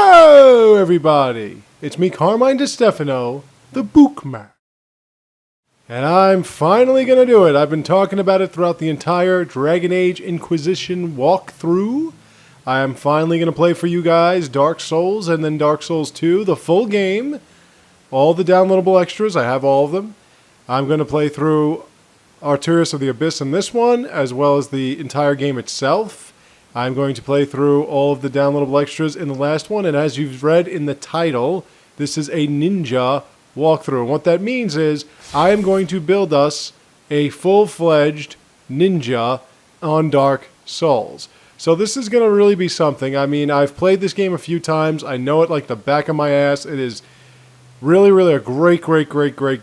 Hello, everybody. It's me, Carmine DeStefano, the Bookman. And I'm finally going to do it. I've been talking about it throughout the entire Dragon Age Inquisition walkthrough. I am finally going to play for you guys Dark Souls and then Dark Souls 2, the full game. All the downloadable extras, I have all of them. I'm going to play through Artorias of the Abyss in this one, as well as the entire game itself. I'm going to play through all of the downloadable extras in the last one, and as you've read in the title, this is a ninja walkthrough. And what that means is, I am going to build us a full-fledged ninja on Dark Souls. So this is going to really be something. I mean, I've played this game a few times. I know it like the back of my ass. It is really a great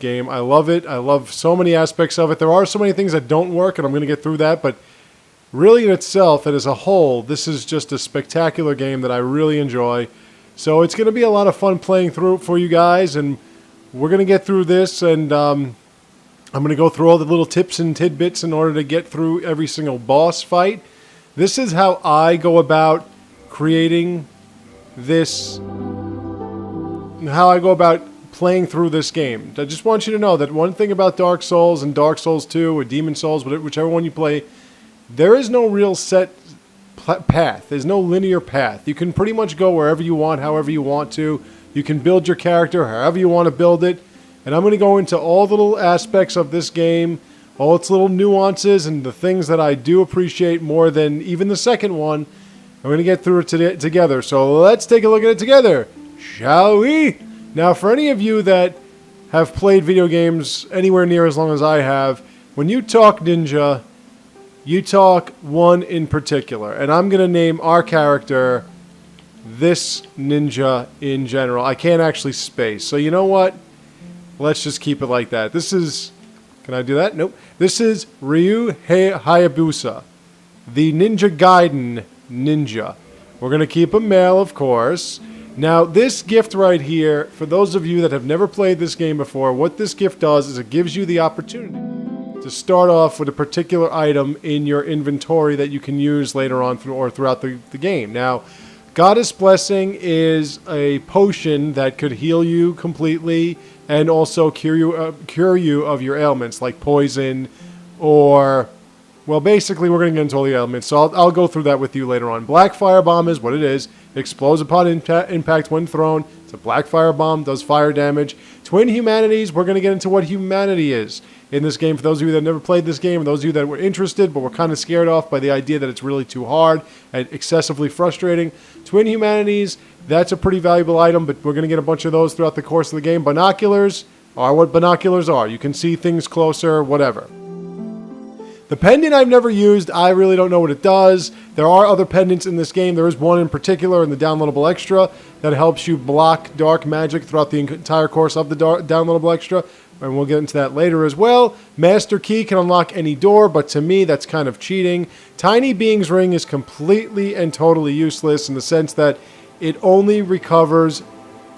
game. I love it. I love so many aspects of it. There are so many things that don't work, and I'm going to get through that, but really in itself and as a whole, this is just a spectacular game that I really enjoy. So it's going to be a lot of fun playing through it for you guys, and we're going to get through this, and I'm going to go through all the little tips and tidbits in order to get through every single boss fight. This is how I go about creating this, how I go about playing through this game. I just want you to know that one thing about Dark Souls and Dark Souls 2 or Demon Souls, whichever one you play, there is no real set path. There's no linear path. You can pretty much go wherever you want, however you want to. You can build your character however you want to build it. And I'm going to go into all the little aspects of this game, all its little nuances, and the things that I do appreciate more than even the second one. I'm going to get through it together. So let's take a look at it together, shall we? Now, for any of you that have played video games anywhere near as long as I have, when you talk ninja, you talk one in particular, and I'm going to name our character this ninja in general. I can't actually space, so you know what? Let's just keep it like that. This is... Can I do that? Nope. This is Ryu Hayabusa, the Ninja Gaiden ninja. We're going to keep him male, of course. Now, this gift right here, for those of you that have never played this game before, what this gift does is it gives you the opportunity to start off with a particular item in your inventory that you can use later on throughout the game. Now, Goddess Blessing is a potion that could heal you completely and also cure you of your ailments, like poison or... Well, basically, we're going to get into all the elements, so I'll go through that with you later on. Black Fire Bomb is what it is. It explodes upon impact when thrown. It's a black fire bomb, does fire damage. Twin Humanities, we're going to get into what humanity is in this game. For those of you that never played this game, and those of you that were interested but were kind of scared off by the idea that it's really too hard and excessively frustrating. Twin Humanities, that's a pretty valuable item, but we're going to get a bunch of those throughout the course of the game. Binoculars are what binoculars are. You can see things closer, whatever. The pendant I've never used. I really don't know what it does. There are other pendants in this game. There is one in particular in the downloadable extra that helps you block dark magic throughout the entire course of the downloadable extra, and we'll get into that later as well. Master Key can unlock any door, but to me that's kind of cheating. Tiny Being's Ring is completely and totally useless in the sense that it only recovers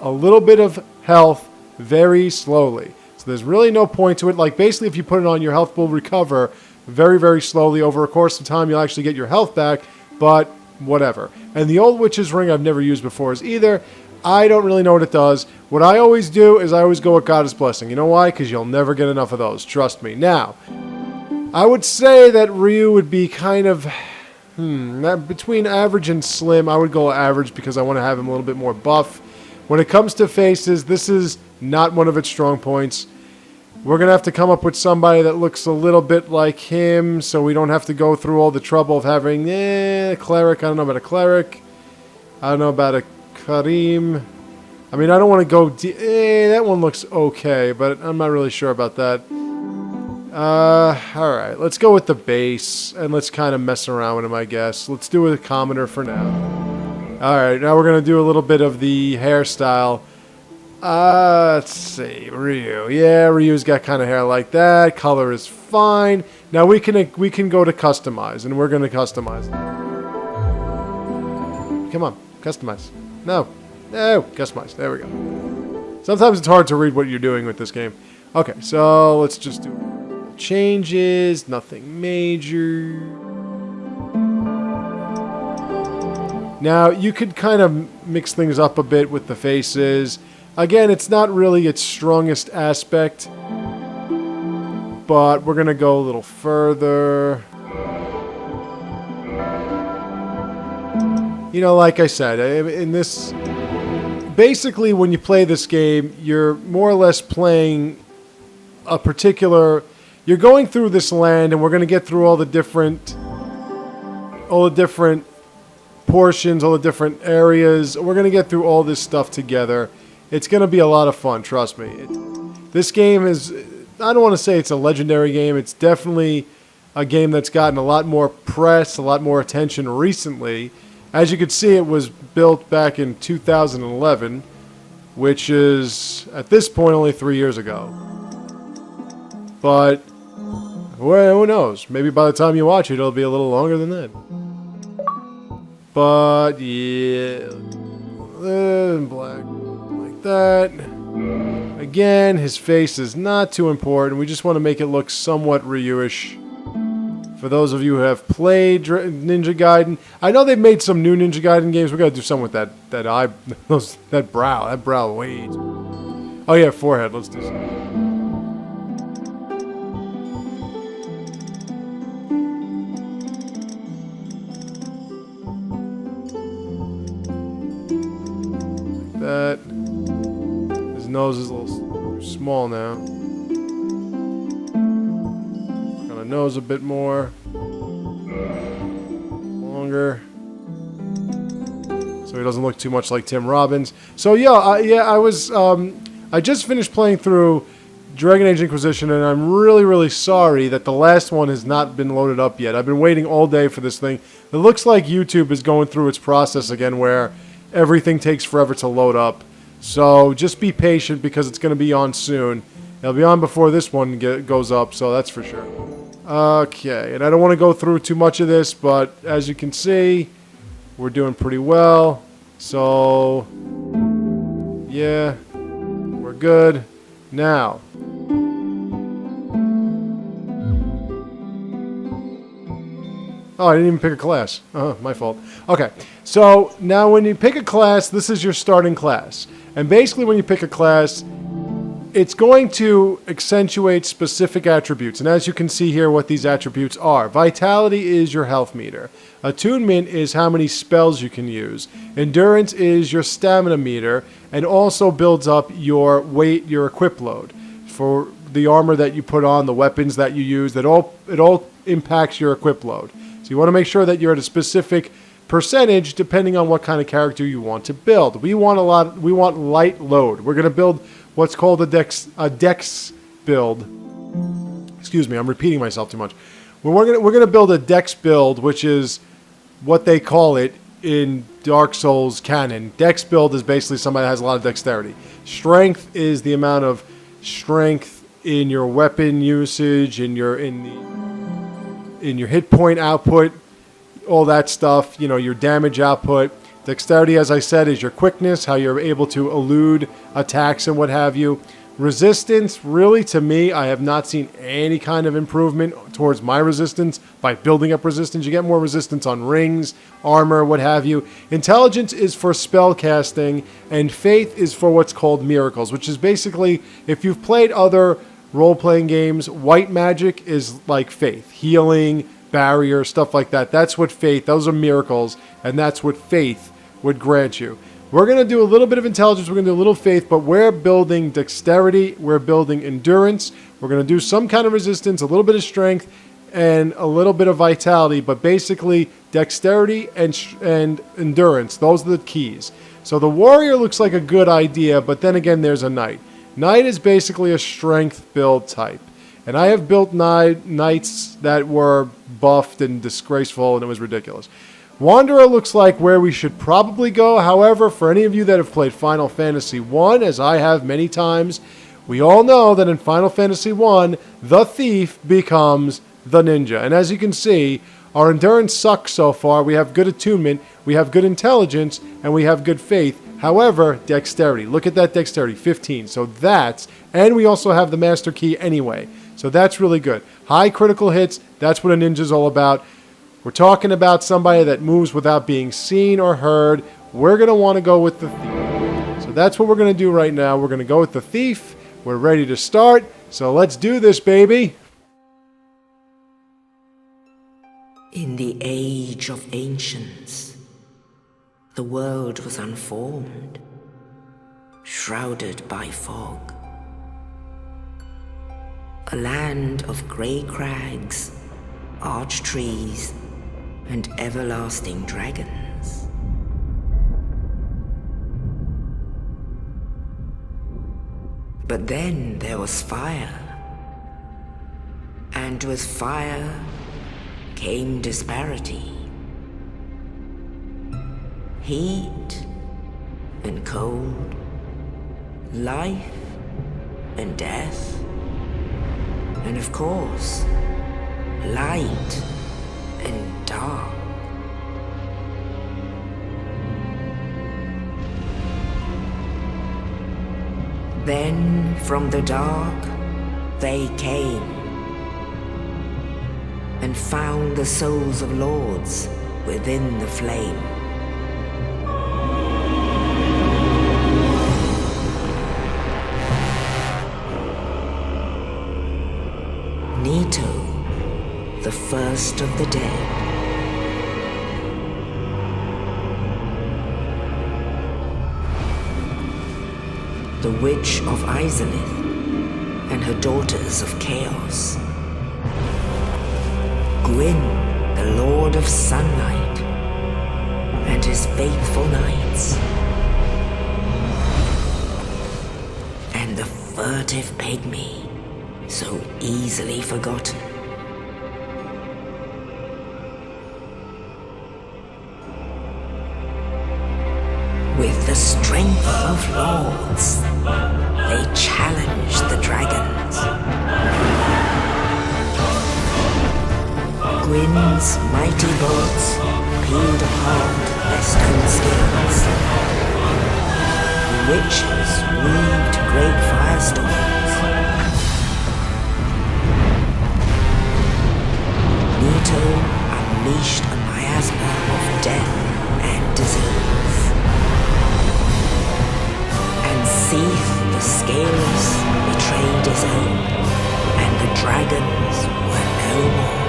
a little bit of health very slowly. So there's really no point to it. Like basically if you put it on, your health will recover very slowly. Over a course of time, you'll actually get your health back, but whatever. And the Old Witch's Ring I've never used before is either. I don't really know what it does. What I always do is I always go with Goddess Blessing. You know why? Because you'll never get enough of those. Trust me. Now, I would say that Ryu would be kind of... between average and slim, I would go average because I want to have him a little bit more buff. When it comes to faces, this is not one of its strong points. We're going to have to come up with somebody that looks a little bit like him so we don't have to go through all the trouble of having a cleric. I don't know about a cleric. I don't know about a Karim. I mean, I don't want to go... that one looks okay, but I'm not really sure about that. Alright, let's go with the base, and let's kind of mess around with him, I guess. Let's do a commoner for now. Alright, now we're going to do a little bit of the hairstyle. Let's see, Ryu. Yeah, Ryu's got kind of hair like that. Color is fine. Now we can go to customize, and we're going to customize. Come on, customize. No, customize. There we go. Sometimes it's hard to read what you're doing with this game. Okay, so let's just do changes. Nothing major. Now, you could kind of mix things up a bit with the faces. Again, it's not really its strongest aspect, but we're going to go a little further. You know, like I said, in this... Basically, when you play this game, you're more or less playing a particular... You're going through this land, and we're going to get through all the different portions, all the different areas. We're going to get through all this stuff together. It's going to be a lot of fun, trust me. This game is... I don't want to say it's a legendary game. It's definitely a game that's gotten a lot more press, a lot more attention recently. As you can see, it was built back in 2011, which is, at this point, only 3 years ago. But, well, who knows? Maybe by the time you watch it, it'll be a little longer than that. But, yeah, black, like that. Again, his face is not too important. We just want to make it look somewhat Ryu-ish. For those of you who have played Ninja Gaiden, I know they've made some new Ninja Gaiden games. We're gonna do something with that eye, that brow wait. Oh yeah, forehead. Let's do some. Like that. His nose is a little small now. Nose a bit more longer so he doesn't look too much like Tim Robbins. So I just finished playing through Dragon Age Inquisition, and I'm really sorry that the last one has not been loaded up yet. I've been waiting all day for this thing. It looks like YouTube is going through its process again where everything takes forever to load up. So just be patient because it's going to be on soon. It'll be on before this one goes up, so that's for sure. Okay, and I don't want to go through too much of this, but as you can see, we're doing pretty well. So, yeah, we're good. Now, oh, I didn't even pick a class. My fault. Okay, so now when you pick a class, this is your starting class. And basically when you pick a class, it's going to accentuate specific attributes. And as you can see here what these attributes are. Vitality is your health meter. Attunement is how many spells you can use. Endurance is your stamina meter and also builds up your weight, your equip load. For the armor that you put on, the weapons that you use, it all impacts your equip load. So you want to make sure that you're at a specific percentage depending on what kind of character you want to build. We want light load. We're going to build what's called a dex build. Excuse me, I'm repeating myself too much. We're gonna build a dex build, which is what they call it in Dark Souls canon. Dex build is basically somebody that has a lot of dexterity. Strength is the amount of strength in your weapon usage, in your hit point output, all that stuff. You know, your damage output. Dexterity, as I said, is your quickness, how you're able to elude attacks and what have you. Resistance, really, to me, I have not seen any kind of improvement towards my resistance by building up resistance. You get more resistance on rings, armor, what have you. Intelligence is for spell casting, and faith is for what's called miracles, which is basically, if you've played other role-playing games, white magic is like faith. Healing, barrier, stuff like that. That's what faith, those are miracles, and that's what faith would grant you. We're going to do a little bit of intelligence, we're going to do a little faith, but we're building dexterity, we're building endurance, we're going to do some kind of resistance, a little bit of strength, and a little bit of vitality, but basically dexterity and endurance, those are the keys. So the warrior looks like a good idea, but then again there's a knight. Knight is basically a strength build type. And I have built knights that were buffed and disgraceful, and it was ridiculous. Wanderer looks like where we should probably go. However, for any of you that have played Final Fantasy I, as I have many times, we all know that in Final Fantasy I, the thief becomes the ninja. And as you can see, our endurance sucks so far. We have good attunement, we have good intelligence, and we have good faith. However, dexterity. Look at that dexterity, 15. So that's, and we also have the master key anyway. So that's really good. High critical hits, that's what a ninja's all about. we're talking about somebody that moves without being seen or heard, we're going to want to go with the thief. So that's what we're going to do right now. We're going to go with the thief. We're ready to start. So let's do this, baby. In the age of ancients, the world was unformed, shrouded by fog. A land of grey crags, arch trees, and everlasting dragons. But then there was fire, and with fire came disparity. Heat and cold, life and death, and of course, light and dark. Then from the dark they came and found the souls of lords within the flame. Nito, the first of the dead. The Witch of Izalith and her daughters of Chaos. Gwyn, the Lord of Sunlight, and his faithful knights. And the furtive pygmy, so easily forgotten. With the strength of lords, they challenged the dragons. Gwyn's mighty bolts peeled apart their stone skins. The witches weaved great firestorms. Nito unleashed a miasma of death and disease. Seath, the scales, betrayed his own, and the dragons were no more.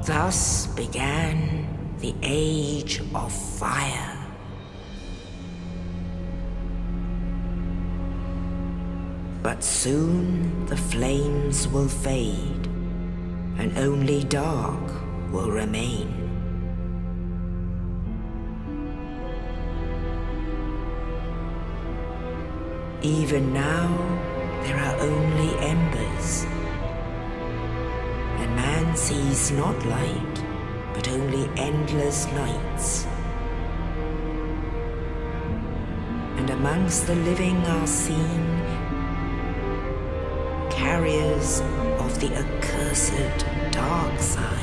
Thus began the Age of Fire. But soon the flames will fade, and only dark will remain. Even now, there are only embers, and man sees not light, but only endless nights. And amongst the living are seen carriers of the accursed dark side.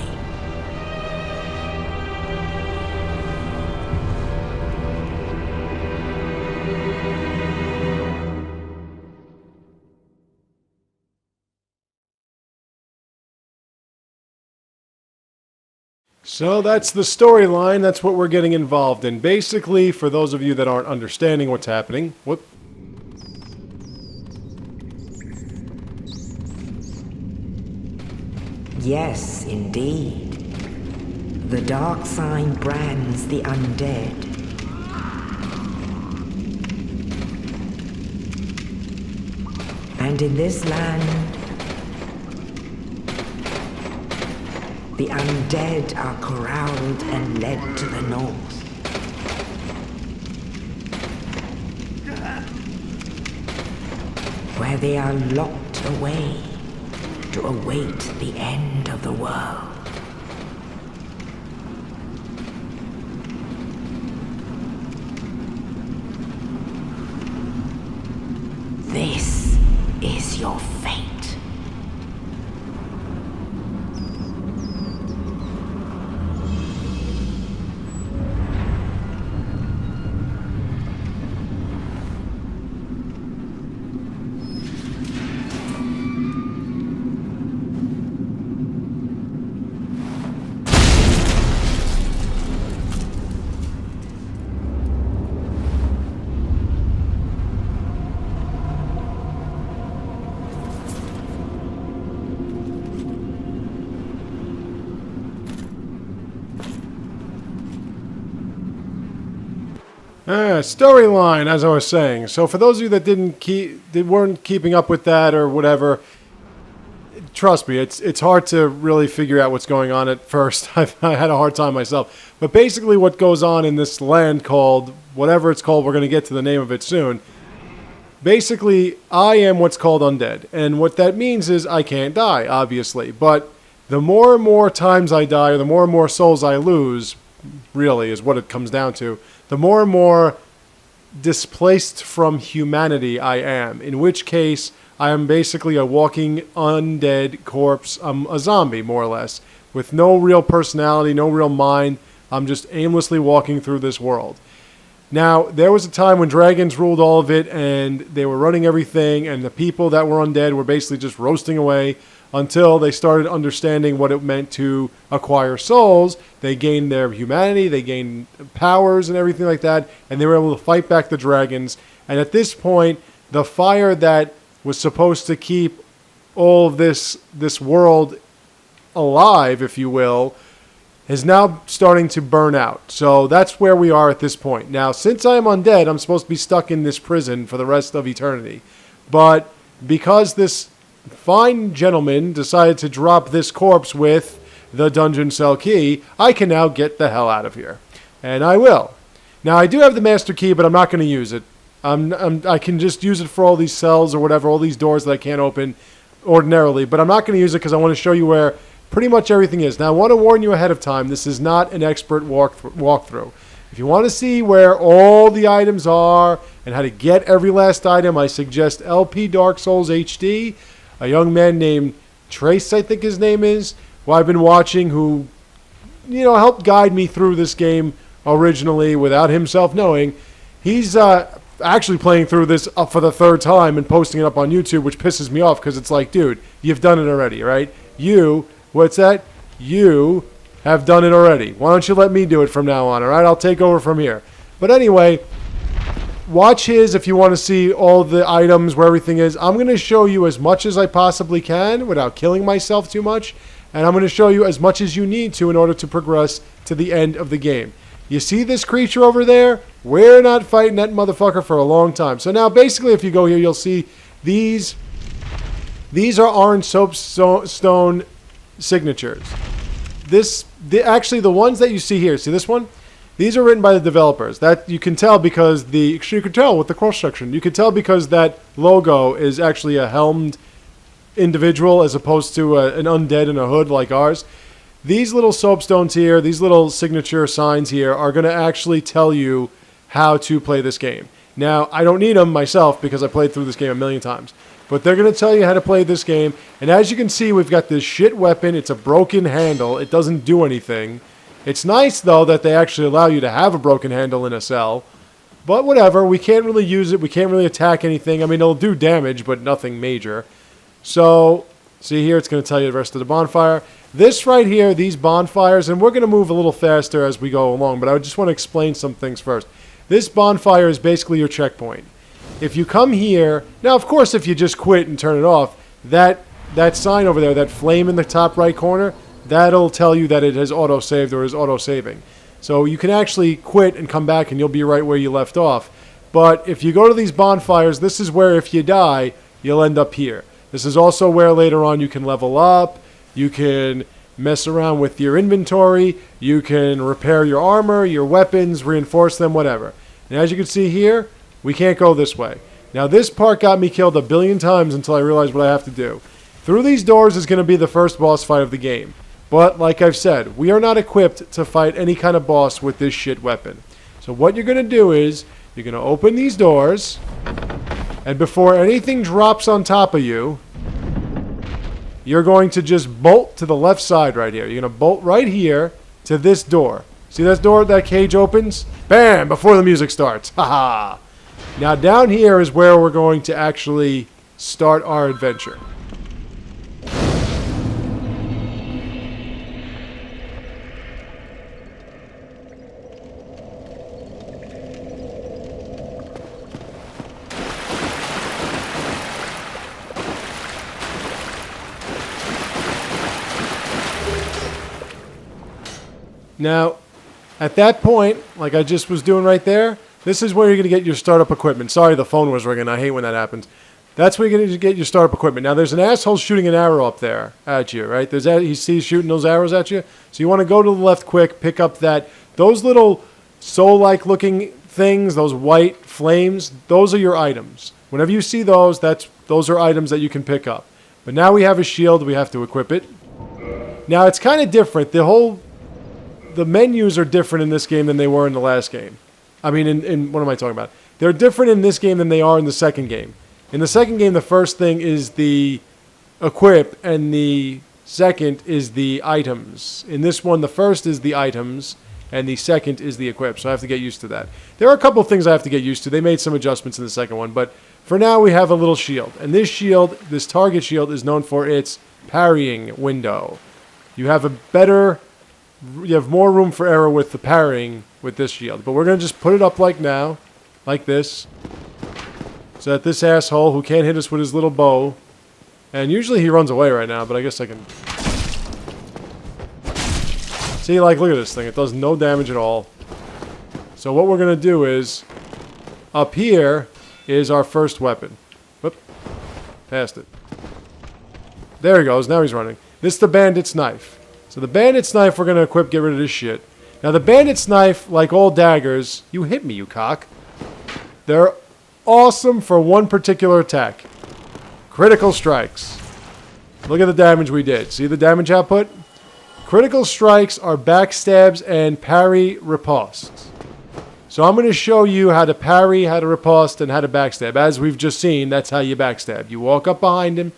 So that's the storyline. That's what we're getting involved in. Basically, for those of you that aren't understanding what's happening, Yes, indeed. The dark sign brands the undead. And in this land, the undead are corralled and led to the north. Where they are locked away to await the end of the world. This is your fate. Storyline, as I was saying. So for those of you that weren't keeping up with that or whatever, trust me, it's hard to really figure out what's going on at first. I had a hard time myself. But basically what goes on in this land called, whatever it's called, we're going to get to the name of it soon. Basically, I am what's called undead. And what that means is I can't die, obviously. But the more and more times I die, or the more and more souls I lose, really is what it comes down to, the more and more displaced from humanity I am. In which case, I am basically a walking undead corpse. I'm a zombie, more or less, with no real personality, no real mind. I'm just aimlessly walking through this world. Now, there was a time when dragons ruled all of it, and they were running everything, and the people that were undead were basically just roasting away until they started understanding what it meant to acquire souls. They gained their humanity, they gained powers and everything like that, and they were able to fight back the dragons. And at this point, the fire that was supposed to keep all of this world alive, if you will, is now starting to burn out. So that's where we are at this point. Now, since I am undead, I'm supposed to be stuck in this prison for the rest of eternity. But because this fine gentleman decided to drop this corpse with the dungeon cell key, I can now get the hell out of here. And I will. Now, I do have the master key, but I'm not going to use it. I can just use it for all these cells or whatever, all these doors that I can't open ordinarily. But I'm not going to use it because I want to show you where pretty much everything is. Now, I want to warn you ahead of time, this is not an expert walkthrough. If you want to see where all the items are and how to get every last item, I suggest LP Dark Souls HD, a young man named Trace, I think his name is, who I've been watching, who, helped guide me through this game originally without himself knowing. He's actually playing through this up for the third time and posting it up on YouTube, which pisses me off because it's like, dude, you've done it already, right? What's that? You have done it already. Why don't you let me do it from now on, all right? I'll take over from here. But anyway, watch his if you want to see all the items, where everything is. I'm going to show you as much as I possibly can without killing myself too much. And I'm going to show you as much as you need to in order to progress to the end of the game. You see this creature over there? We're not fighting that motherfucker for a long time. So now basically if you go here, you'll see these are orange soapstone signatures. Actually, the ones that you see here, see this one? These are written by the developers. That you can tell because you can tell with the cross section. You can tell because that logo is actually a helmed individual as opposed to an undead in a hood like ours. These little soapstones here, these little signature signs here are going to actually tell you how to play this game. Now, I don't need them myself because I played through this game a million times. But they're going to tell you how to play this game. And as you can see, we've got this shit weapon. It's a broken handle. It doesn't do anything. It's nice, though, that they actually allow you to have a broken handle in a cell. But whatever. We can't really use it. We can't really attack anything. I mean, it'll do damage, but nothing major. So, see here, it's going to tell you the rest of the bonfire. This right here, these bonfires, and we're going to move a little faster as we go along, but I just want to explain some things first. This bonfire is basically your checkpoint. If you come here, now of course if you just quit and turn it off, that sign over there, that flame in the top right corner, that'll tell you that it has auto-saved or is auto-saving. So you can actually quit and come back and you'll be right where you left off. But if you go to these bonfires, this is where if you die, you'll end up here. This is also where later on you can level up, you can mess around with your inventory, you can repair your armor, your weapons, reinforce them, whatever. And as you can see here, we can't go this way. Now this part got me killed a billion times until I realized what I have to do. Through these doors is going to be the first boss fight of the game. But like I've said, we are not equipped to fight any kind of boss with this shit weapon. So what you're going to do is, you're going to open these doors, and before anything drops on top of you, you're going to just bolt to the left side right here. You're going to bolt right here to this door. See that door, that cage opens? Bam! Before the music starts. Haha! Now down here is where we're going to actually start our adventure. Now, at that point, like I just was doing right there, This is where you're going to get your startup equipment. Sorry, the phone was ringing. I hate when that happens. That's where you're going to get your startup equipment. Now, there's an asshole shooting an arrow up there at you, right? He sees shooting those arrows at you. So you want to go to the left quick, pick up those little soul-like looking things, those white flames. Those are your items. Whenever you see those, those are items that you can pick up. But now we have a shield. We have to equip it. Now, it's kind of different. The menus are different in this game than they were in the last game. I mean, in what am I talking about? They're different in this game than they are in the second game. In the second game, the first thing is the equip, and the second is the items. In this one, the first is the items, and the second is the equip. So I have to get used to that. There are a couple of things I have to get used to. They made some adjustments in the second one, but for now, we have a little shield. And this shield, this target shield, is known for its parrying window. You have more room for error with the parrying with this shield. But we're going to just put it up like this. So that this asshole who can't hit us with his little bow, and usually he runs away right now, but I guess I can... See, look at this thing. It does no damage at all. So what we're going to do is, up here is our first weapon. Whoop. Passed it. There he goes. Now he's running. This is the bandit's knife. So the bandit's knife we're going to equip, get rid of this shit. Now the bandit's knife, like all daggers... You hit me, you cock. They're awesome for one particular attack. Critical strikes. Look at the damage we did. See the damage output? Critical strikes are backstabs and parry ripostes. So I'm going to show you how to parry, how to riposte, and how to backstab. As we've just seen, that's how you backstab. You walk up behind him,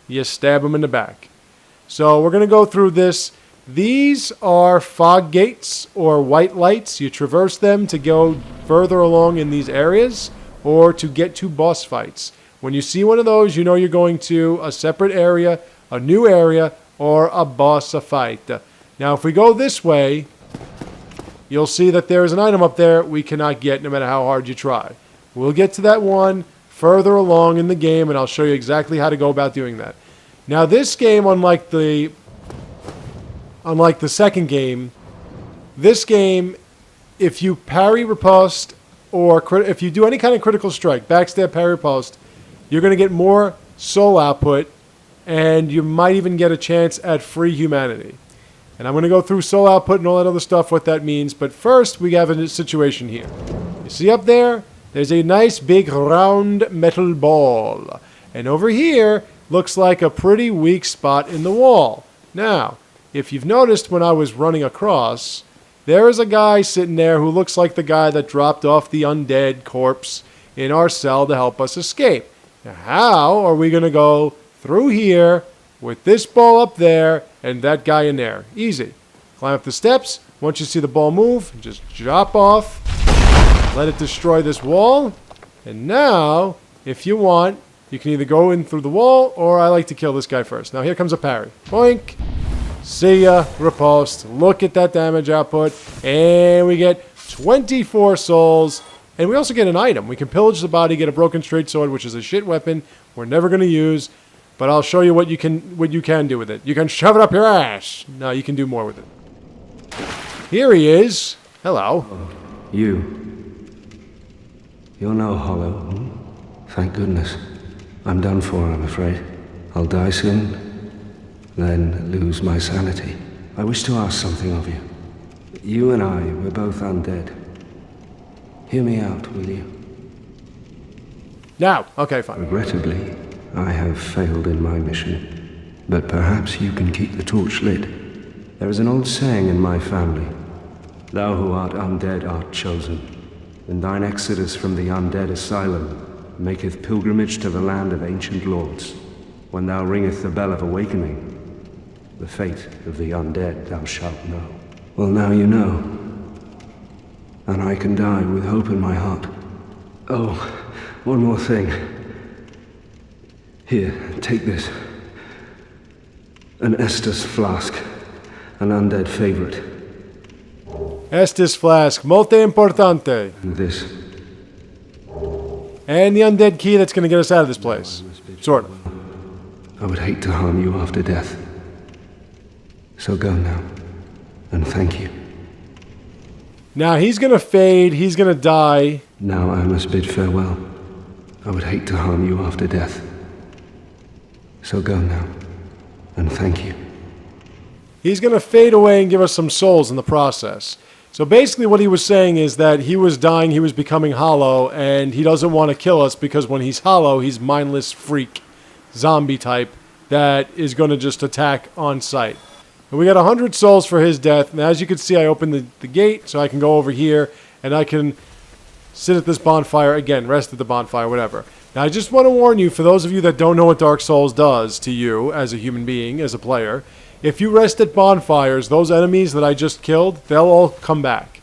you stab him in the back. So we're going to go through this. These are fog gates or white lights. You traverse them to go further along in these areas or to get to boss fights. When you see one of those, you know you're going to a separate area, a new area, or a boss fight. Now, if we go this way, you'll see that there is an item up there we cannot get no matter how hard you try. We'll get to that one further along in the game, and I'll show you exactly how to go about doing that. Now, this game, unlike the second game, this game, if you parry riposte, or if you do any kind of critical strike, backstab, parry, riposte, you're going to get more soul output, and you might even get a chance at free humanity. And I'm going to go through soul output and all that other stuff, what that means. But first, we have a situation here. You see up there? There's a nice big round metal ball. And over here, looks like a pretty weak spot in the wall. Now, if you've noticed when I was running across, there is a guy sitting there who looks like the guy that dropped off the undead corpse in our cell to help us escape. Now, how are we going to go through here with this ball up there and that guy in there? Easy. Climb up the steps. Once you see the ball move, just drop off. Let it destroy this wall. And now, if you want, you can either go in through the wall, or I like to kill this guy first. Now, here comes a parry. Boink. See ya. Riposte. Look at that damage output. And we get 24 souls. And we also get an item. We can pillage the body, get a broken straight sword, which is a shit weapon we're never going to use. But I'll show you what you can do with it. You can shove it up your ass. No, you can do more with it. Here he is. Hello. You're no hollow. Thank goodness. I'm done for, I'm afraid. I'll die soon, then lose my sanity. I wish to ask something of you. You and I, we're both undead. Hear me out, will you? Now. Okay, fine. Regrettably, I have failed in my mission, but perhaps you can keep the torch lit. There is an old saying in my family, "Thou who art undead art chosen, and thine exodus from the Undead Asylum maketh pilgrimage to the land of ancient lords. When thou ringeth the bell of awakening, the fate of the undead thou shalt know." Well, now you know, and I can die with hope in my heart. Oh, one more thing. Here, take this. An Estus flask. An undead favorite. Estus flask. Molto importante. And this. And the undead key that's going to get us out of this place. Sort of. I would hate to harm you after death. So go now. And thank you. Now he's going to fade. He's going to die. Now I must bid farewell. I would hate to harm you after death. So go now, and thank you. He's going to fade away and give us some souls in the process. So basically what he was saying is that he was dying, he was becoming hollow, and he doesn't want to kill us because when he's hollow, he's mindless freak, zombie type, that is going to just attack on sight. And we got 100 souls for his death. And as you can see, I opened the gate so I can go over here and I can sit at this bonfire again, rest at the bonfire, whatever. Now I just want to warn you, for those of you that don't know what Dark Souls does to you as a human being, as a player, if you rest at bonfires, those enemies that I just killed, they'll all come back.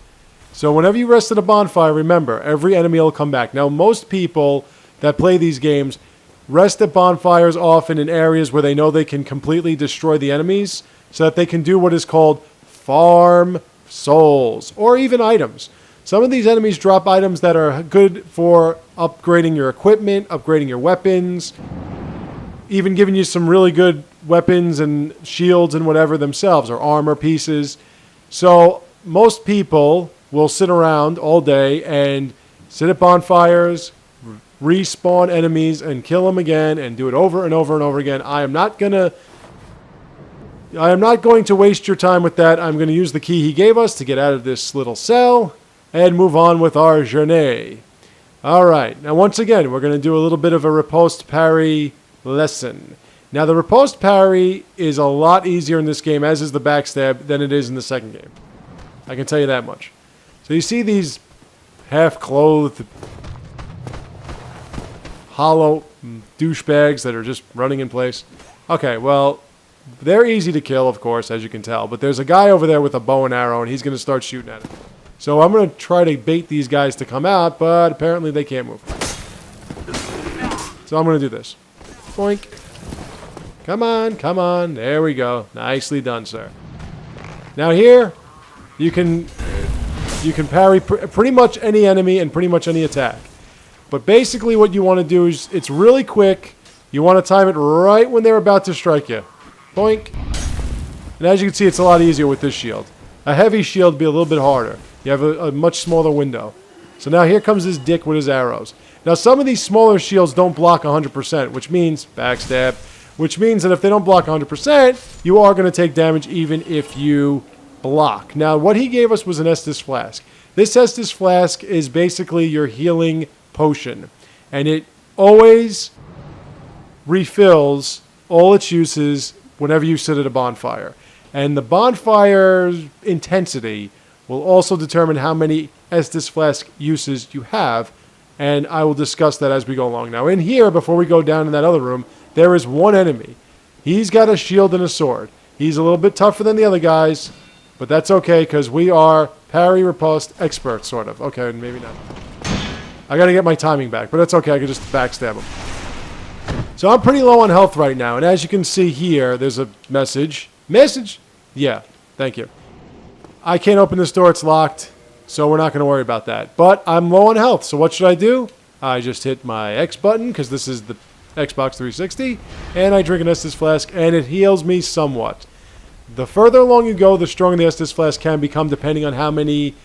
So whenever you rest at a bonfire, remember, every enemy will come back. Now most people that play these games rest at bonfires often in areas where they know they can completely destroy the enemies, so that they can do what is called farm souls, or even items. Some of these enemies drop items that are good for upgrading your equipment, upgrading your weapons, even giving you some really good weapons and shields and whatever themselves, or armor pieces. So most people will sit around all day and sit at bonfires, respawn enemies, and kill them again, and do it over and over and over again. I am not going to waste your time with that. I'm going to use the key he gave us to get out of this little cell and move on with our journey. Alright, now once again, we're going to do a little bit of a riposte parry lesson. Now the riposte parry is a lot easier in this game, as is the backstab, than it is in the second game. I can tell you that much. So you see these half-clothed, hollow douchebags that are just running in place? Okay, well, they're easy to kill, of course, as you can tell. But there's a guy over there with a bow and arrow, and he's going to start shooting at it. So I'm going to try to bait these guys to come out, but apparently they can't move. So I'm going to do this. Boink. Come on, come on. There we go. Nicely done, sir. Now here, you can parry pretty much any enemy and pretty much any attack. But basically what you want to do is, it's really quick. You want to time it right when they're about to strike you. Boink. And as you can see, it's a lot easier with this shield. A heavy shield would be a little bit harder. You have a much smaller window. So now here comes this dick with his arrows. Now some of these smaller shields don't block 100%, which means backstab, which means that if they don't block 100%, you are going to take damage even if you block. Now what he gave us was an Estus Flask. This Estus Flask is basically your healing potion. And it always refills all its uses whenever you sit at a bonfire. And the bonfire intensity will also determine how many Estus Flask uses you have, and I will discuss that as we go along. Now in here, before we go down in that other room, there is one enemy. He's got a shield and a sword. He's a little bit tougher than the other guys, but that's okay, because we are parry riposte experts, sort of. Okay, maybe not. I gotta get my timing back, but that's okay, I can just backstab him. So I'm pretty low on health right now, and as you can see here, there's a message. Message? Yeah, thank you. I can't open this door, it's locked, so we're not going to worry about that. But I'm low on health, so what should I do? I just hit my X button, because this is the Xbox 360, and I drink an Estus Flask, and it heals me somewhat. The further along you go, the stronger the Estus Flask can become, depending on how many...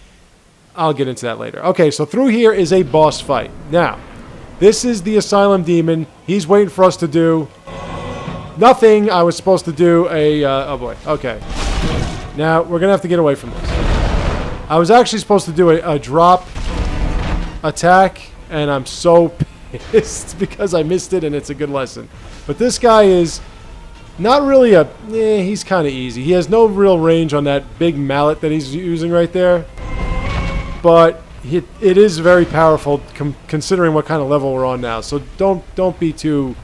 I'll get into that later. Okay, so through here is a boss fight. Now, this is the Asylum Demon. He's waiting for us to do... nothing. I was supposed to do a... oh boy, okay. Now, we're going to have to get away from this. I was actually supposed to do a drop attack, and I'm so pissed because I missed it, and it's a good lesson. But this guy is not really a... he's kind of easy. He has no real range on that big mallet that he's using right there. But it is very powerful considering what kind of level we're on now. So don't be too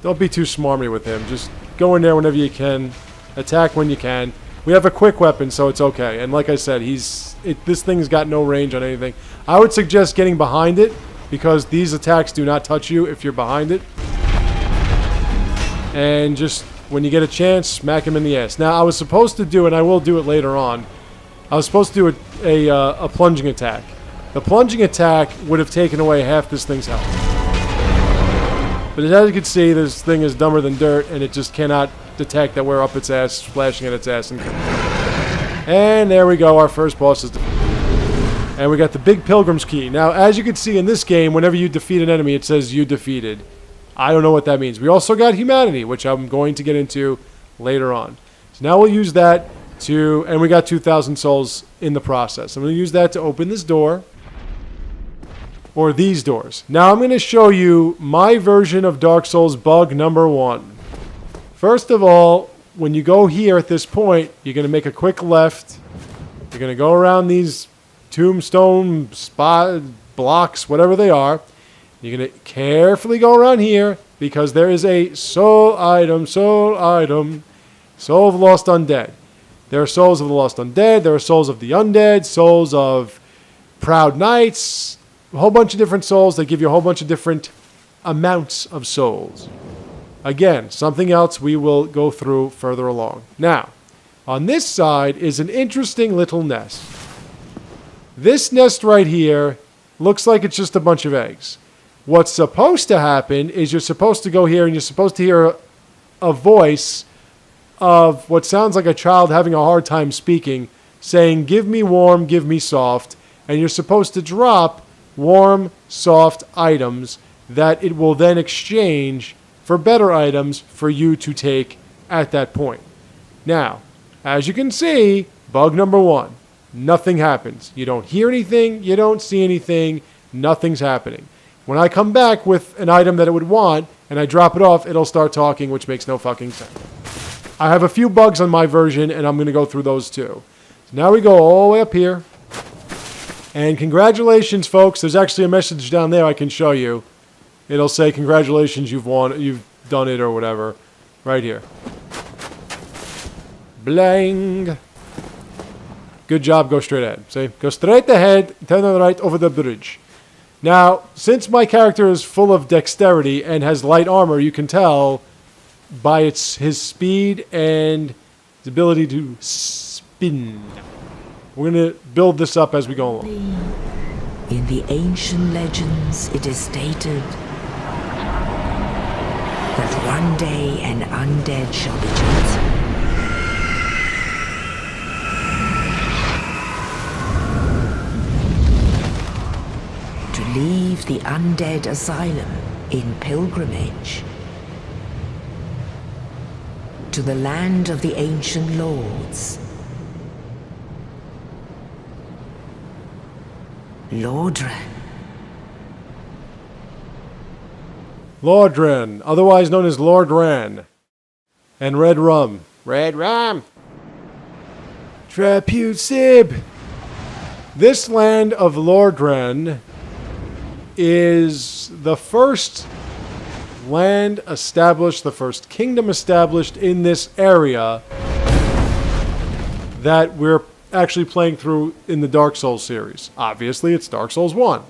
smarmy with him. Just go in there whenever you can. Attack when you can. We have a quick weapon, so it's okay. And like I said, this thing's got no range on anything. I would suggest getting behind it, because these attacks do not touch you if you're behind it. And just, when you get a chance, smack him in the ass. Now, I was supposed to do, and I will do it later on, I was supposed to do a plunging attack. The plunging attack would have taken away half this thing's health. But as you can see, this thing is dumber than dirt, and it just cannot detect that we're up its ass, splashing at its ass. And there we go, our first boss is defeated. And we got the big Pilgrim's Key. Now, as you can see in this game, whenever you defeat an enemy, it says you defeated. I don't know what that means. We also got humanity, which I'm going to get into later on. So now we'll use that to... And we got 2,000 souls in the process. I'm going to use that to open this door. Or these doors. Now I'm going to show you my version of Dark Souls bug number 1. First of all, when you go here at this point, you're going to make a quick left. You're going to go around these tombstone spot blocks, whatever they are. You're going to carefully go around here because there is a soul item, soul of the Lost Undead. There are souls of the Lost Undead. There are souls of the Undead, souls of Proud Knights, a whole bunch of different souls that give you a whole bunch of different amounts of souls. Again, something else we will go through further along. Now, on this side is an interesting little nest. This nest right here looks like it's just a bunch of eggs. What's supposed to happen is you're supposed to go here and you're supposed to hear a voice of what sounds like a child having a hard time speaking, saying, "Give me warm, give me soft," and you're supposed to drop warm, soft items that it will then exchange for better items for you to take at that point. Now, as you can see, bug number 1, nothing happens. You don't hear anything, you don't see anything, nothing's happening. When I come back with an item that it would want, and I drop it off, it'll start talking, which makes no fucking sense. I have a few bugs on my version, and I'm going to go through those too. So now we go all the way up here. And congratulations, folks. There's actually a message down there I can show you. It'll say, congratulations, you've won, you've done it, or whatever. Right here. Blang. Good job, go straight ahead. See? Go straight ahead, turn on the right over the bridge. Now, since my character is full of dexterity and has light armor, you can tell by his speed and his ability to spin. We're going to build this up as we go along. In the ancient legends, it is stated that one day an undead shall be chosen. To leave the Undead Asylum in pilgrimage to the land of the ancient lords. Lordran, otherwise known as Lord Ran. And Red Rum. Red Rum. Trapute Sib. This land of Lordran is the first land established, the first kingdom established in this area that we're actually playing through in the Dark Souls series. Obviously, it's Dark Souls 1.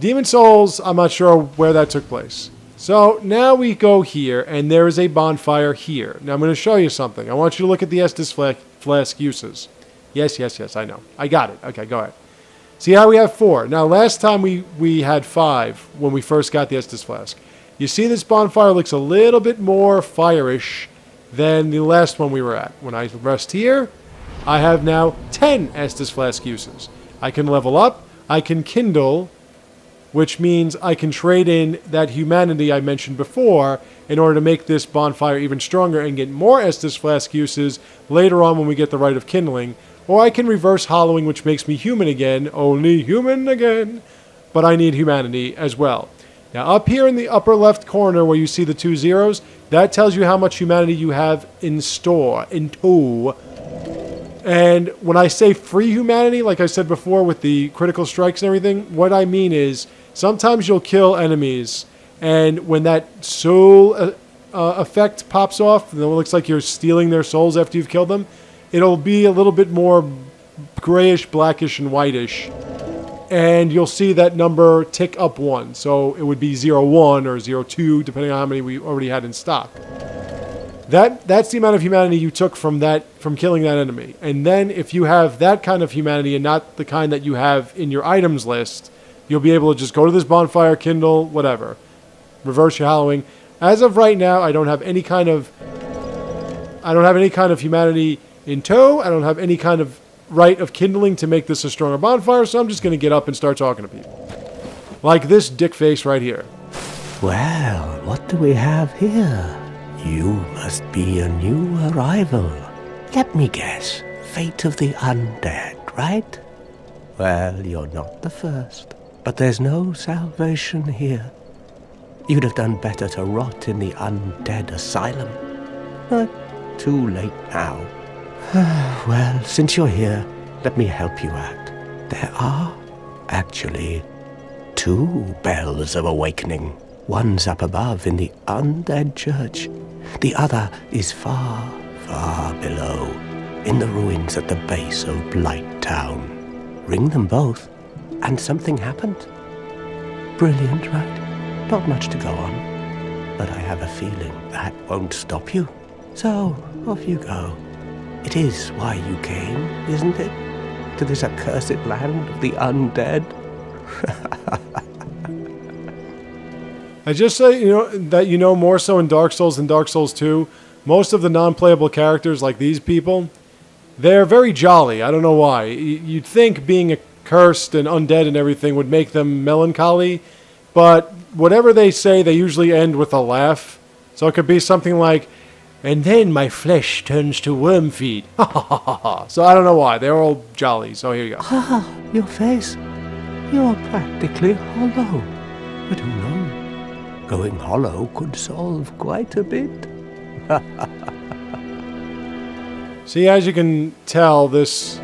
Demon Souls, I'm not sure where that took place. So now we go here, and there is a bonfire here. Now I'm going to show you something. I want you to look at the Estus Flask uses. Yes, I know. I got it. Okay, go ahead. See how we have 4. Now, last time we had 5 when we first got the Estus Flask. You see this bonfire looks a little bit more fire-ish than the last one we were at. When I rest here, I have now 10 Estus Flask uses. I can level up, I can kindle, which means I can trade in that humanity I mentioned before in order to make this bonfire even stronger and get more Estus Flask uses later on when we get the Rite of Kindling. Or I can reverse hollowing, which makes me human again, only human again, but I need humanity as well. Now up here in the upper left corner where you see the 2 zeros, that tells you how much humanity you have in store, in tow. And when I say free humanity, like I said before with the critical strikes and everything, what I mean is sometimes you'll kill enemies, and when that soul effect pops off, and it looks like you're stealing their souls after you've killed them, it'll be a little bit more grayish, blackish, and whitish. And you'll see that number tick up 1. So it would be 01 or 02, depending on how many we already had in stock. That's the amount of humanity you took from killing that enemy. And then if you have that kind of humanity and not the kind that you have in your items list, you'll be able to just go to this bonfire, kindle, whatever. Reverse your hallowing. As of right now, I don't have any kind of humanity in tow. I don't have any kind of rite of kindling to make this a stronger bonfire, so I'm just going to get up and start talking to people. Like this dick face right here. Well, what do we have here? You must be a new arrival. Let me guess. Fate of the undead, right? Well, you're not the first. But there's no salvation here. You'd have done better to rot in the Undead Asylum. But too late now. Well, since you're here, let me help you out. There are, actually, 2 bells of awakening. One's up above in the Undead Church. The other is far, far below, in the ruins at the base of Blight Town. Ring them both, and something happened. Brilliant, right? Not much to go on, but I have a feeling that won't stop you. So, off you go. It is why you came, isn't it? To this accursed land of the undead? I just say, that more so in Dark Souls than Dark Souls 2. Most of the non-playable characters, like these people, they're very jolly. I don't know why. You'd think being cursed and undead and everything would make them melancholy, but whatever they say, they usually end with a laugh. So it could be something like, "And then my flesh turns to worm feed." Ha ha ha ha ha. So I don't know why. They're all jolly. So here you go. Ah, your face. You're practically hollow. But who knows? Going hollow could solve quite a bit. See, as you can tell, this...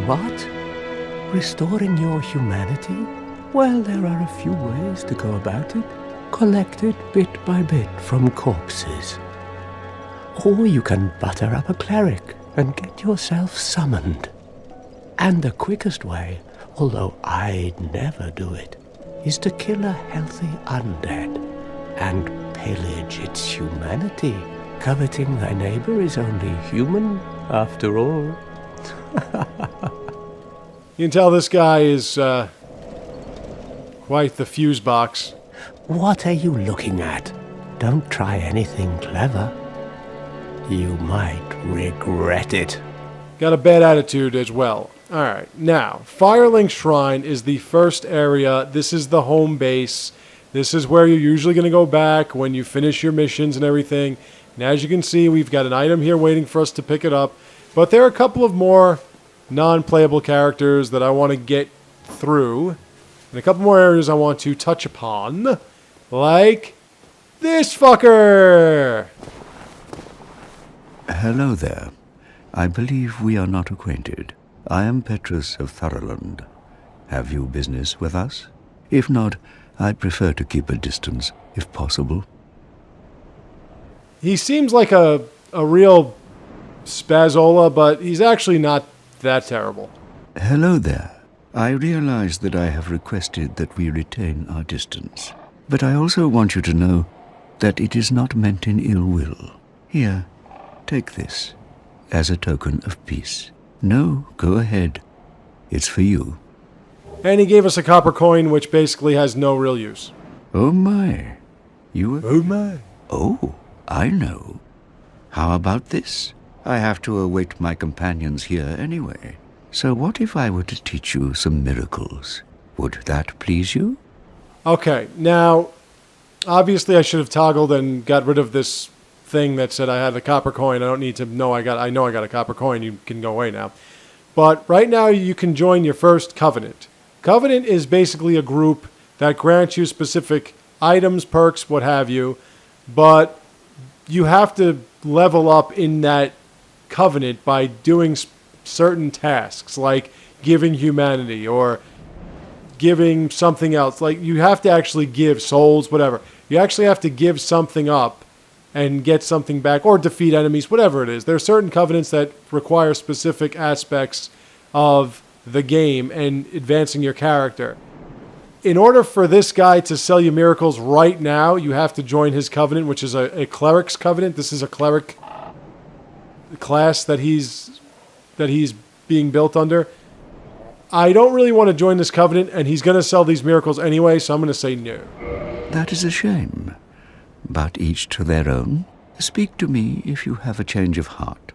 What? Restoring your humanity? Well, there are a few ways to go about it. Collect it bit by bit from corpses. Or you can butter up a cleric and get yourself summoned. And the quickest way, although I'd never do it, is to kill a healthy undead and pillage its humanity. Coveting thy neighbor is only human, after all. You can tell this guy is quite the fuse box. What are you looking at? Don't try anything clever. You might regret it. Got a bad attitude as well. Alright, now, Firelink Shrine is the first area. This is the home base. This is where you're usually going to go back when you finish your missions and everything. And as you can see, we've got an item here waiting for us to pick it up. But there are a couple of more non-playable characters that I want to get through. And a couple more areas I want to touch upon. Like this fucker! Hello there. I believe we are not acquainted. I am Petrus of Thoroland. Have you business with us? If not, I'd prefer to keep a distance, if possible. He seems like a real spazzola, but he's actually not that terrible. Hello there. I realize that I have requested that we retain our distance. But I also want you to know that it is not meant in ill will. Here, take this, as a token of peace. No, go ahead. It's for you. And he gave us a copper coin, which basically has no real use. Oh my. Oh my. Oh, I know. How about this? I have to await my companions here anyway. So what if I were to teach you some miracles? Would that please you? Okay, now, obviously I should have toggled and got rid of this thing that said I had a copper coin. I don't need to know I know I got a copper coin. You can go away now. But right now you can join your first covenant. Covenant is basically a group that grants you specific items, perks, what have you, but you have to level up in that covenant by doing certain tasks, like giving humanity or giving something else. Like, you have to actually give souls, whatever. You actually have to give something up and get something back, or defeat enemies, whatever it is. There are certain covenants that require specific aspects of the game and advancing your character. In order for this guy to sell you miracles right now, you have to join his covenant, which is a cleric's covenant. This is a cleric class that he's being built under. I don't really want to join this covenant, and he's going to sell these miracles anyway, so I'm going to say no. That is a shame. But each to their own. Speak to me if you have a change of heart.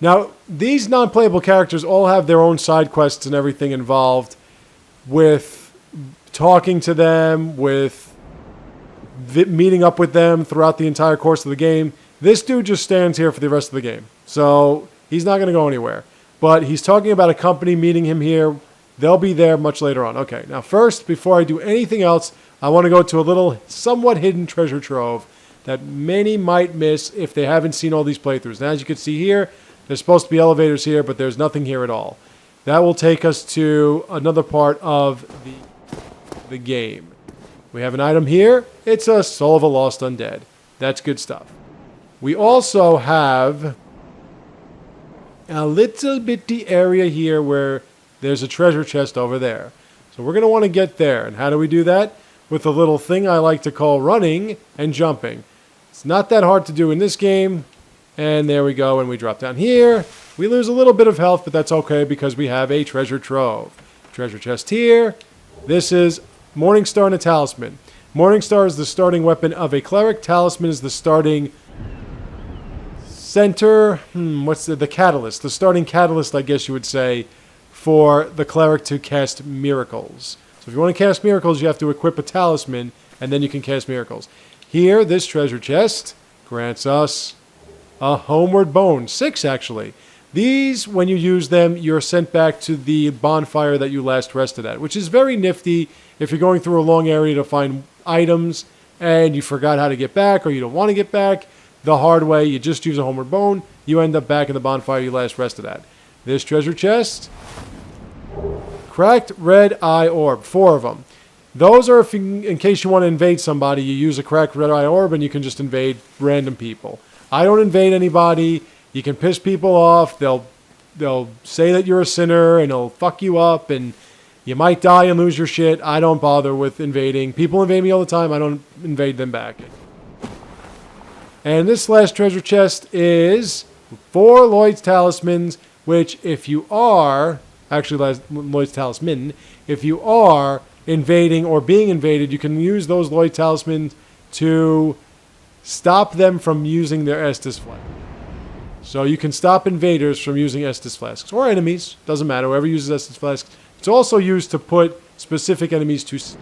Now, these non-playable characters all have their own side quests and everything involved with talking to them, with meeting up with them throughout the entire course of the game. This dude just stands here for the rest of the game. So he's not going to go anywhere. But he's talking about a company meeting him here. They'll be there much later on. Okay, now first, before I do anything else, I want to go to a little somewhat hidden treasure trove that many might miss if they haven't seen all these playthroughs. Now, as you can see here, there's supposed to be elevators here, but there's nothing here at all. That will take us to another part of the game. We have an item here. It's a Soul of a Lost Undead. That's good stuff. We also have a little bitty area here where there's a treasure chest over there. So we're going to want to get there. And how do we do that? With a little thing I like to call running and jumping. It's not that hard to do in this game. And there we go. And we drop down here. We lose a little bit of health, but that's okay because we have a treasure trove. Treasure chest here. This is Morningstar and a Talisman. Morningstar is the starting weapon of a cleric. Talisman is the starting center. What's the catalyst? The starting catalyst, I guess you would say, for the cleric to cast miracles. So if you want to cast miracles, you have to equip a talisman, and then you can cast miracles. Here, this treasure chest grants us a homeward bone. 6, actually. These, when you use them, you're sent back to the bonfire that you last rested at, which is very nifty if you're going through a long area to find items and you forgot how to get back or you don't want to get back the hard way. You just use a homeward bone. You end up back in the bonfire you last rested at. This treasure chest, cracked red eye orb, 4 of them. Those are in case you want to invade somebody, you use a cracked red eye orb and you can just invade random people. I don't invade anybody. You can piss people off. They'll say that you're a sinner and they'll fuck you up and you might die and lose your shit. I don't bother with invading. People invade me all the time. I don't invade them back. And this last treasure chest is 4 Lloyd's Talismans, which if you are, actually Lloyd's Talisman, if you are invading or being invaded, you can use those Lloyd Talismans to stop them from using their Estus Flask. So you can stop invaders from using Estus Flasks, or enemies, doesn't matter, whoever uses Estus Flasks. It's also used to put specific enemies to sleep.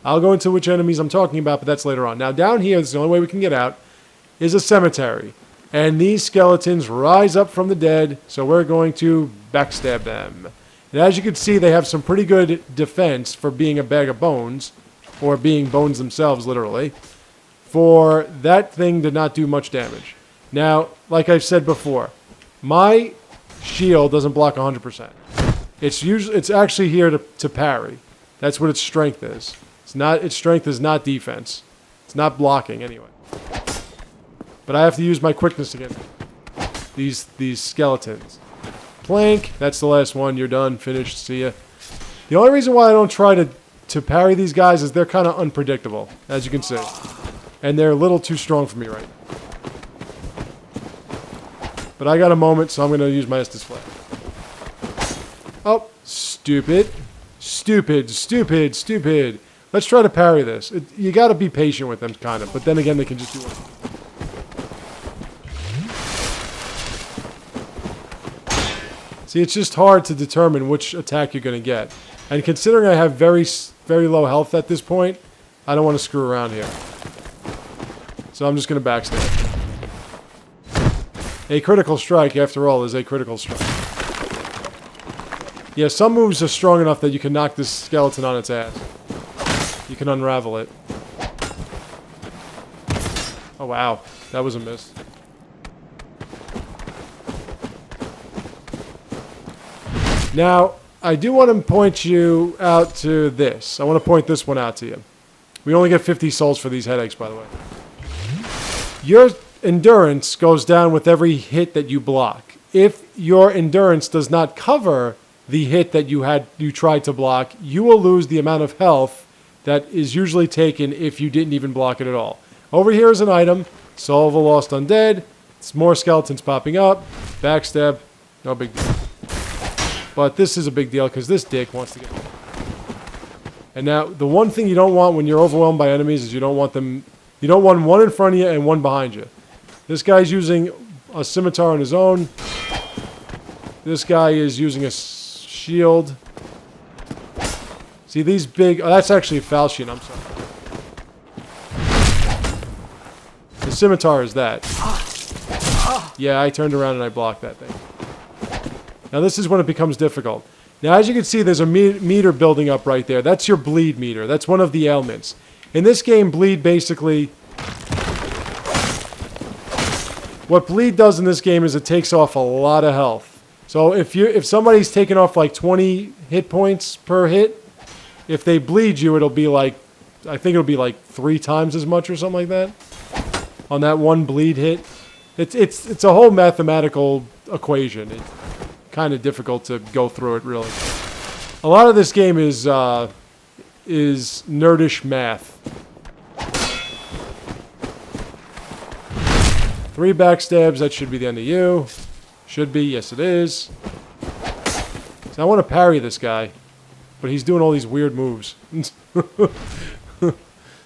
I'll go into which enemies I'm talking about, but that's later on. Now down here, this is the only way we can get out, is a cemetery. And these skeletons rise up from the dead, so we're going to backstab them. And as you can see, they have some pretty good defense for being a bag of bones, or being bones themselves, literally. For that thing did not do much damage. Now, like I've said before, my shield doesn't block 100%. It's actually here to parry. That's what its strength is. Its strength is not defense. It's not blocking anyway. But I have to use my quickness against these skeletons. Plank, that's the last one. You're done, finished, see ya. The only reason why I don't try to parry these guys is they're kind of unpredictable, as you can see. And they're a little too strong for me right now. But I got a moment, so I'm going to use my Estus Flask. Oh, stupid. Stupid, stupid, stupid. Let's try to parry this. You got to be patient with them, kind of. But then again, they can just do it. See, it's just hard to determine which attack you're going to get. And considering I have very, very low health at this point, I don't want to screw around here. So I'm just going to backstab. A critical strike, after all, is a critical strike. Yeah, some moves are strong enough that you can knock this skeleton on its ass. You can unravel it. Oh, wow. That was a miss. Now, I do want to point you out to this. I want to point this one out to you. We only get 50 souls for these headaches, by the way. Your endurance goes down with every hit that you block. If your endurance does not cover the hit that you tried to block, you will lose the amount of health that is usually taken if you didn't even block it at all. Over here is an item, Soul of a Lost Undead. It's more skeletons popping up. Backstab, no big deal. But this is a big deal because this dick wants to get... And now, the one thing you don't want when you're overwhelmed by enemies is you don't want one in front of you and one behind you. This guy's using a scimitar on his own. This guy is using a shield. See these big... Oh, that's actually a falchion, I'm sorry. The scimitar is that. Yeah, I turned around and I blocked that thing. Now this is when it becomes difficult. Now as you can see, there's a meter building up right there. That's your bleed meter. That's one of the ailments. In this game, bleed basically... What bleed does in this game is it takes off a lot of health. So if somebody's taking off like 20 hit points per hit, if they bleed you, it'll be like... I think it'll be like 3 times as much or something like that. On that one bleed hit. It's a whole mathematical equation. It's kind of difficult to go through it, really. A lot of this game is nerdish math. 3 backstabs, that should be the end of you. Should be, yes it is. So I want to parry this guy, but he's doing all these weird moves.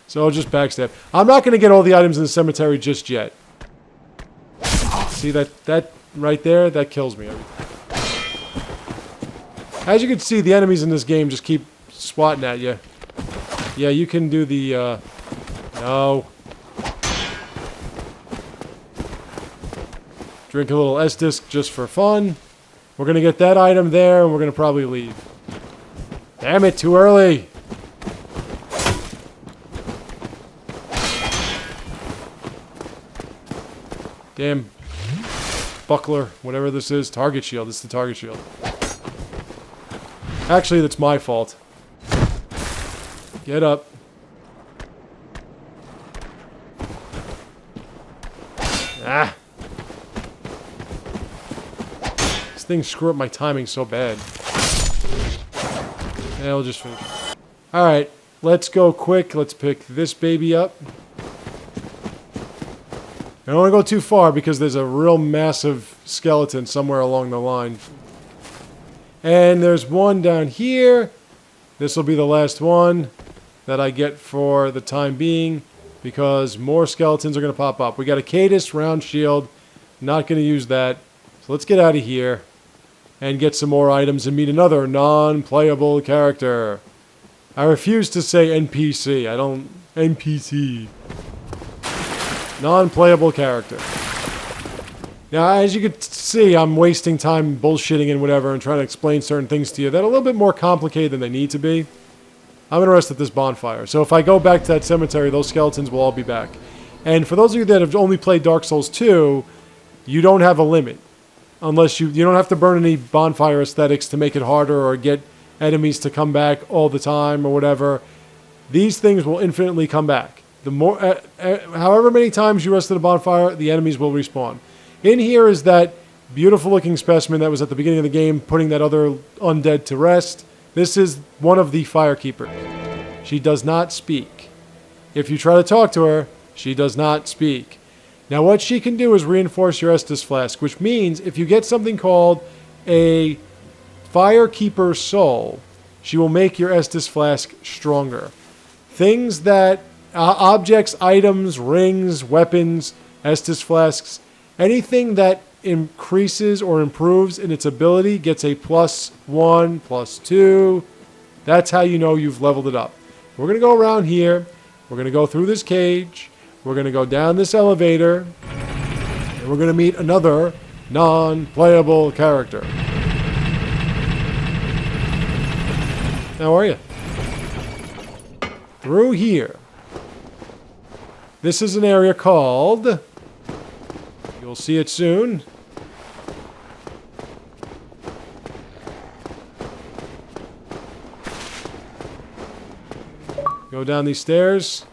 So I'll just backstab. I'm not going to get all the items in the cemetery just yet. See that right there? That kills me. As you can see, the enemies in this game just keep swatting at you. Yeah, you can do the, no. Drink a little Estus just for fun. We're going to get that item there, and we're going to probably leave. Damn it, too early. Damn. Buckler, whatever this is. Target shield. This is the target shield. Actually, that's my fault. Get up. Ah. These things screw up my timing so bad. Yeah, we'll just finish. Alright, let's go quick. Let's pick this baby up. I don't want to go too far because there's a real massive skeleton somewhere along the line. And there's one down here. This will be the last one that I get for the time being because more skeletons are going to pop up. We got a Cadus round shield. Not going to use that. So let's get out of here and get some more items and meet another non-playable character. I refuse to say NPC. I don't... NPC. Non-playable character. Now, as you can see, I'm wasting time bullshitting and whatever and trying to explain certain things to you that are a little bit more complicated than they need to be. I'm interested at this bonfire. So if I go back to that cemetery, those skeletons will all be back. And for those of you that have only played Dark Souls 2, you don't have a limit. Unless you don't have to burn any bonfire aesthetics to make it harder or get enemies to come back all the time or whatever. These things will infinitely come back. The more, however many times you rest at a bonfire, the enemies will respawn. In here is that beautiful looking specimen that was at the beginning of the game, putting that other undead to rest. This is one of the firekeepers. She does not speak. If you try to talk to her, she does not speak. Now what she can do is reinforce your Estus Flask, which means if you get something called a Firekeeper Soul, she will make your Estus Flask stronger. Things that... objects, items, rings, weapons, Estus Flasks, anything that increases or improves in its ability gets a +1, +2. That's how you know you've leveled it up. We're going to go around here. We're going to go through this cage. We're going to go down this elevator. And we're going to meet another non-playable character. How are you? Through here. This is an area called... You'll see it soon. Go down these stairs.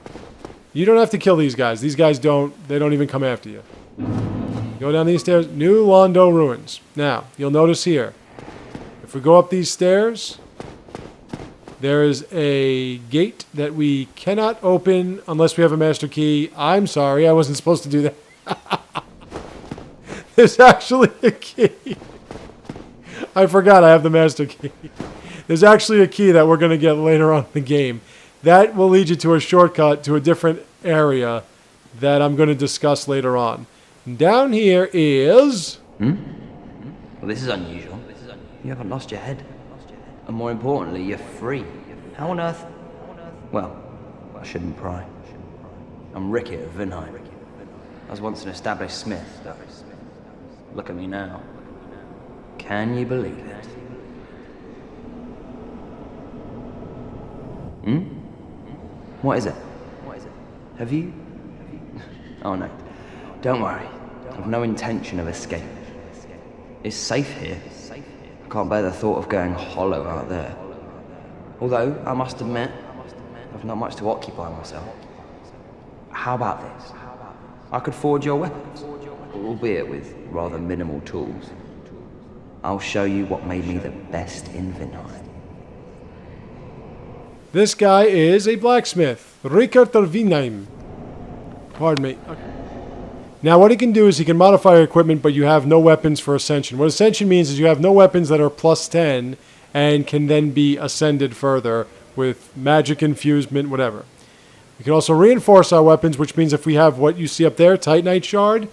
You don't have to kill these guys. These guys don't even come after you. Go down these stairs. New Londo Ruins. Now, you'll notice here. If we go up these stairs... There is a gate that we cannot open unless we have a master key. I'm sorry, I wasn't supposed to do that. There's actually a key. I forgot I have the master key. There's actually a key that we're going to get later on in the game. That will lead you to a shortcut to a different area that I'm going to discuss later on. Down here is... Well, this is unusual. You haven't lost your head. And more importantly, you're free. How on earth? Well, I shouldn't pry. I'm Rickett of Vinheim. I was once an established smith, though. Look at me now. Can you believe it? What is it? Have you? Oh no. Don't worry. I've no intention of escape. It's safe here. I can't bear the thought of going hollow out there. Although, I must admit, I've not much to occupy myself. How about this? I could forge your weapons, albeit with rather minimal tools. I'll show you what made me the best in Vinheim. This guy is a blacksmith, Rickert of Vinheim. Pardon me. Okay. Now what he can do is he can modify your equipment, but you have no weapons for Ascension. What Ascension means is you have no weapons that are plus 10 and can then be ascended further with magic infusement, whatever. We can also reinforce our weapons, which means if we have what you see up there, Titanite Shard,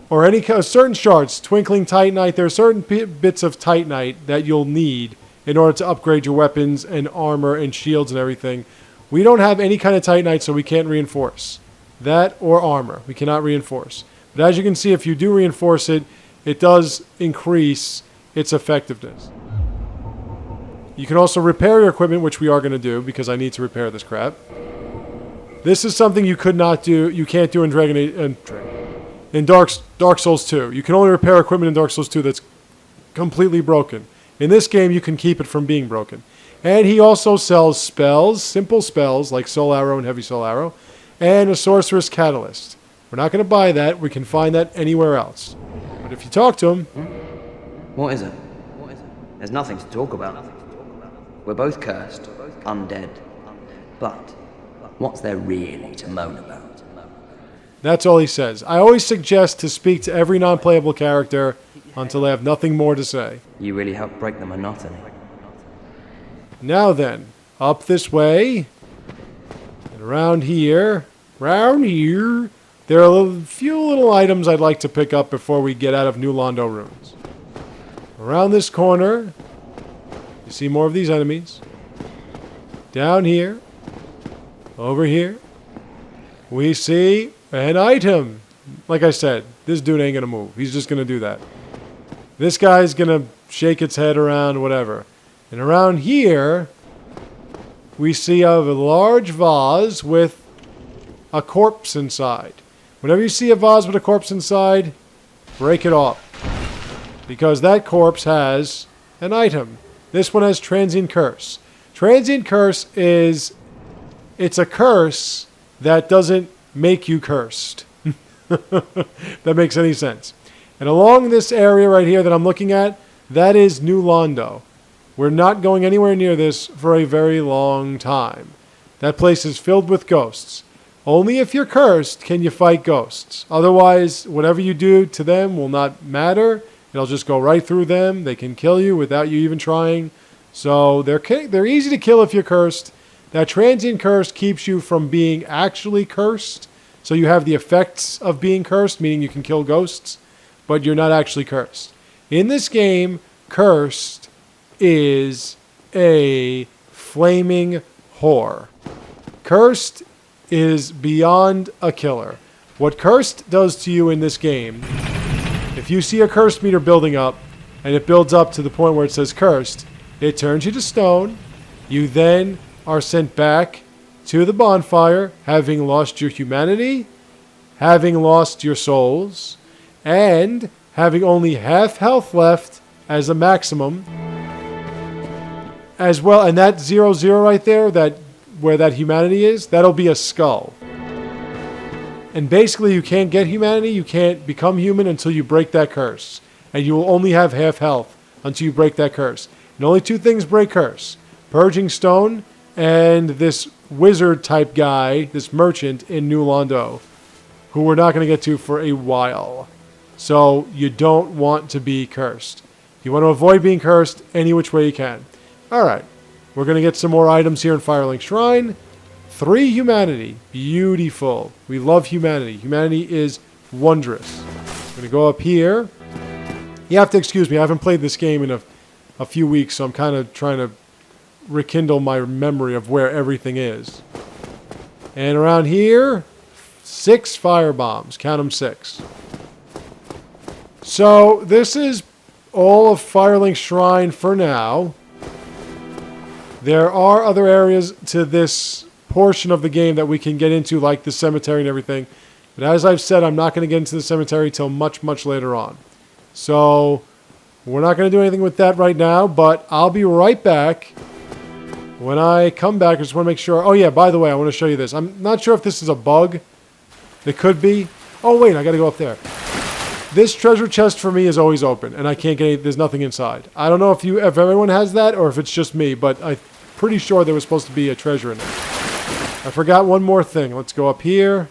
or any certain shards, Twinkling Titanite, there are certain bits of Titanite that you'll need in order to upgrade your weapons and armor and shields and everything. We don't have any kind of Titanite, so we can't reinforce. That or armor. We cannot reinforce. But as you can see, if you do reinforce it, it does increase its effectiveness. You can also repair your equipment, which we are going to do, because I need to repair this crap. This is something you could not do. You can't do in Dark Souls 2. You can only repair equipment in Dark Souls 2 that's completely broken. In this game, you can keep it from being broken. And he also sells spells, simple spells, like Soul Arrow and Heavy Soul Arrow, and a Sorcerous Catalyst. We're not going to buy that. We can find that anywhere else. But if you talk to him... What is it? There's nothing to talk about. We're both cursed, undead. But what's there really to moan about? That's all he says. I always suggest to speak to every non-playable character until they have nothing more to say. You really help break the monotony. Now then, up this way, and around here, there are a few little items I'd like to pick up before we get out of New Londo Ruins. Around this corner, you see more of these enemies. Down here, over here, we see an item. Like I said, this dude ain't gonna move. He's just gonna do that. This guy's gonna shake its head around, whatever. And around here, we see a large vase with a corpse inside. Whenever you see a vase with a corpse inside, break it off. Because that corpse has an item. This one has Transient Curse. Transient Curse is... it's a curse that doesn't make you cursed. That makes any sense. And along this area right here that I'm looking at, that is New Londo. We're not going anywhere near this for a very long time. That place is filled with ghosts. Only if you're cursed can you fight ghosts. Otherwise, whatever you do to them will not matter. It'll just go right through them. They can kill you without you even trying. So they're easy to kill if you're cursed. That transient curse keeps you from being actually cursed. So you have the effects of being cursed, meaning you can kill ghosts, but you're not actually cursed. In this game, cursed is a flaming whore. Cursed is beyond a killer. What cursed does to you in this game, if you see a cursed meter building up, and it builds up to the point where it says cursed, it turns you to stone. You then are sent back to the bonfire, having lost your humanity, having lost your souls, and having only half health left as a maximum. As well, and that 0-0 right there, where that humanity is, that'll be a skull. And basically you can't get humanity, you can't become human until you break that curse. And you will only have half health until you break that curse. And only two things break curse. Purging Stone and this wizard type guy, this merchant in New Londo, who we're not going to get to for a while. So you don't want to be cursed. You want to avoid being cursed any which way you can. Alright, we're going to get some more items here in Firelink Shrine. 3 humanity. Beautiful. We love humanity. Humanity is wondrous. I'm going to go up here. You have to excuse me. I haven't played this game in a few weeks, so I'm kind of trying to rekindle my memory of where everything is. And around here, 6 fire bombs. Count them, 6. So this is all of Firelink Shrine for now. There are other areas to this portion of the game that we can get into, like the cemetery and everything. But as I've said, I'm not going to get into the cemetery till much, much later on. So we're not going to do anything with that right now, but I'll be right back. When I come back, I just want to make sure... Oh yeah, by the way, I want to show you this. I'm not sure if this is a bug. It could be. Oh wait, I got to go up there. This treasure chest for me is always open, and I can't get any... There's nothing inside. I don't know if everyone has that, or if it's just me, but I'm pretty sure there was supposed to be a treasure in there. I forgot one more thing. Let's go up here.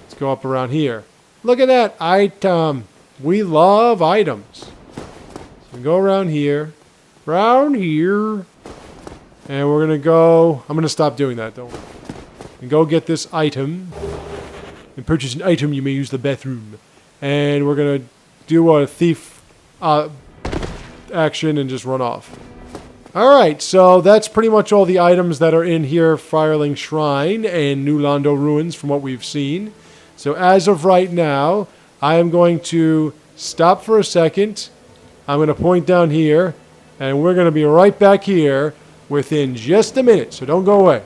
Let's go up around here. Look at that item. We love items. So we go around here. Around here. And we're going to go... I'm going to stop doing that, don't worry. And go get this item. And purchase an item, you may use the bathroom. And we're going to do a thief action and just run off. Alright, so that's pretty much all the items that are in here, Firelink Shrine and New Londo Ruins from what we've seen. So as of right now, I am going to stop for a second. I'm going to point down here, and we're going to be right back here within just a minute, so don't go away.